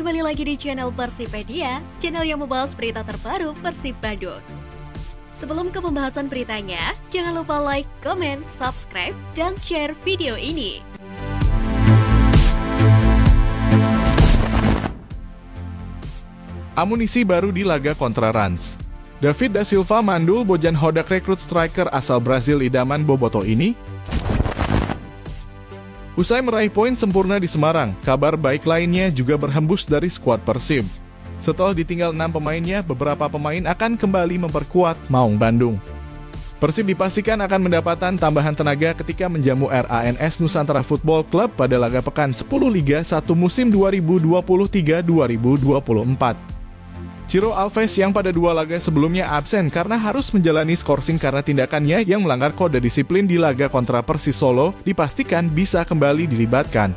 kembali lagi di channel Persipedia, channel yang membahas berita terbaru Persib Bandung. Sebelum ke pembahasan beritanya, jangan lupa like, comment, subscribe, dan share video ini. Amunisi baru di laga kontra Rans. David da Silva mandul Bojan Hodak rekrut striker asal Brasil idaman Boboto ini. Usai meraih poin sempurna di Semarang, kabar baik lainnya juga berhembus dari skuad Persib. Setelah ditinggal 6 pemainnya, beberapa pemain akan kembali memperkuat Maung Bandung. Persib dipastikan akan mendapatkan tambahan tenaga ketika menjamu RANS Nusantara Football Club pada laga pekan 10 Liga 1 musim 2023-2024. Ciro Alves yang pada 2 laga sebelumnya absen karena harus menjalani skorsing karena tindakannya yang melanggar kode disiplin di laga kontra Persis Solo dipastikan bisa kembali dilibatkan.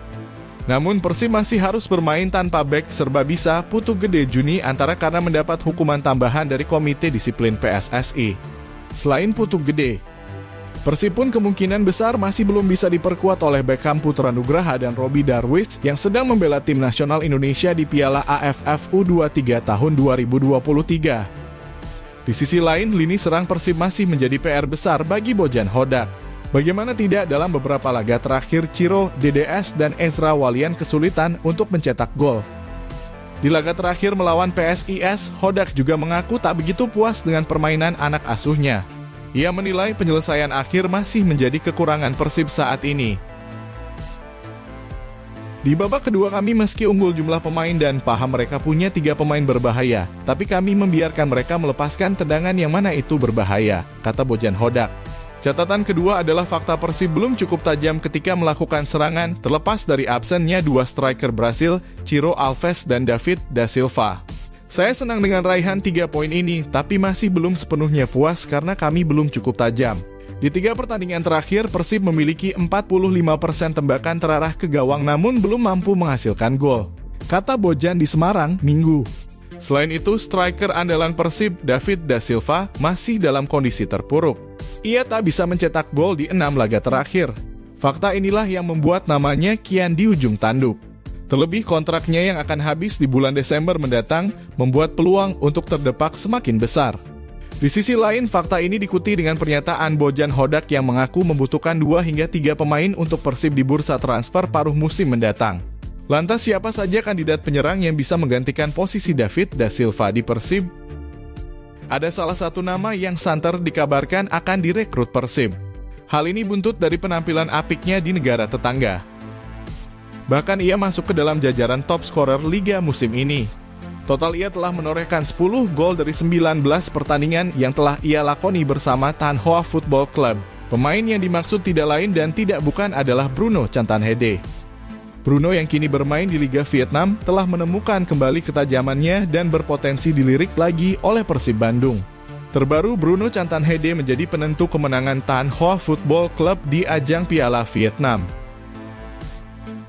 Namun Persib masih harus bermain tanpa bek serba bisa Putu Gede Juni antara karena mendapat hukuman tambahan dari Komite Disiplin PSSI. Selain Putu Gede, Persib pun kemungkinan besar masih belum bisa diperkuat oleh Beckham Putra Nugraha dan Robbie Darwish yang sedang membela tim nasional Indonesia di Piala AFF U23 tahun 2023. Di sisi lain, lini serang Persib masih menjadi PR besar bagi Bojan Hodak. Bagaimana tidak dalam beberapa laga terakhir Ciro, DDS, dan Ezra Walian kesulitan untuk mencetak gol. Di laga terakhir melawan PSIS, Hodak juga mengaku tak begitu puas dengan permainan anak asuhnya. Ia menilai penyelesaian akhir masih menjadi kekurangan Persib saat ini. Di babak kedua kami meski unggul jumlah pemain dan paham mereka punya 3 pemain berbahaya, tapi kami membiarkan mereka melepaskan tendangan yang mana itu berbahaya, kata Bojan Hodak. Catatan kedua adalah fakta Persib belum cukup tajam ketika melakukan serangan terlepas dari absennya 2 striker Brasil, Ciro Alves dan David da Silva. Saya senang dengan raihan 3 poin ini, tapi masih belum sepenuhnya puas karena kami belum cukup tajam. Di 3 pertandingan terakhir, Persib memiliki 45% tembakan terarah ke gawang namun belum mampu menghasilkan gol, kata Bojan di Semarang, Minggu. Selain itu, striker andalan Persib, David da Silva, masih dalam kondisi terpuruk. Ia tak bisa mencetak gol di 6 laga terakhir. Fakta inilah yang membuat namanya kian di ujung tanduk. Terlebih kontraknya yang akan habis di bulan Desember mendatang membuat peluang untuk terdepak semakin besar. Di sisi lain, fakta ini diikuti dengan pernyataan Bojan Hodak yang mengaku membutuhkan 2 hingga 3 pemain untuk Persib di bursa transfer paruh musim mendatang. Lantas siapa saja kandidat penyerang yang bisa menggantikan posisi David da Silva di Persib? Ada salah satu nama yang santer dikabarkan akan direkrut Persib. Hal ini buntut dari penampilan apiknya di negara tetangga. Bahkan ia masuk ke dalam jajaran top scorer Liga musim ini. Total ia telah menorehkan 10 gol dari 19 pertandingan yang telah ia lakoni bersama Tan Hoa Football Club. Pemain yang dimaksud tidak lain dan tidak bukan adalah Bruno Cantanhede. Bruno yang kini bermain di Liga Vietnam telah menemukan kembali ketajamannya dan berpotensi dilirik lagi oleh Persib Bandung. Terbaru, Bruno Cantanhede menjadi penentu kemenangan Tan Hoa Football Club di ajang Piala Vietnam.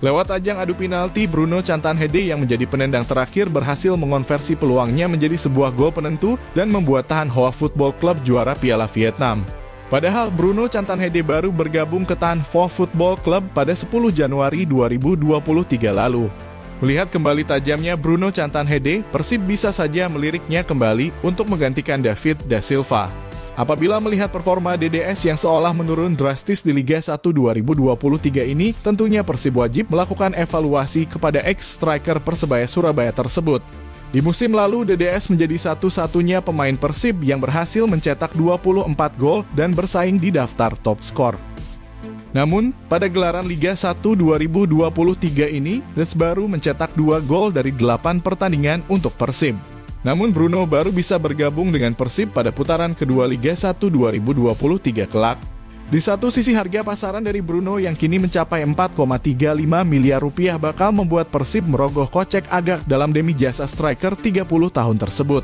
Lewat ajang adu penalti, Bruno Cantanhede yang menjadi penendang terakhir berhasil mengonversi peluangnya menjadi sebuah gol penentu dan membuat Tan Hoa Football Club juara Piala Vietnam. Padahal Bruno Cantanhede baru bergabung ke Tan Hoa Football Club pada 10 Januari 2023 lalu. Melihat kembali tajamnya Bruno Cantanhede, Persib bisa saja meliriknya kembali untuk menggantikan David da Silva. Apabila melihat performa DDS yang seolah menurun drastis di Liga 1 2023 ini, tentunya Persib wajib melakukan evaluasi kepada ex-striker Persebaya Surabaya tersebut. Di musim lalu, DDS menjadi satu-satunya pemain Persib yang berhasil mencetak 24 gol dan bersaing di daftar top skor. Namun, pada gelaran Liga 1 2023 ini, Les baru mencetak 2 gol dari 8 pertandingan untuk Persib. Namun Bruno baru bisa bergabung dengan Persib pada putaran kedua Liga 1 2023 kelak. Di satu sisi harga pasaran dari Bruno yang kini mencapai 4,35 miliar rupiah bakal membuat Persib merogoh kocek agak dalam demi jasa striker 30 tahun tersebut.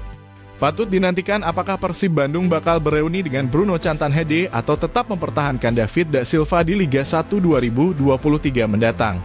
Patut dinantikan apakah Persib Bandung bakal bereuni dengan Bruno Cantanhede atau tetap mempertahankan David da Silva di Liga 1 2023 mendatang.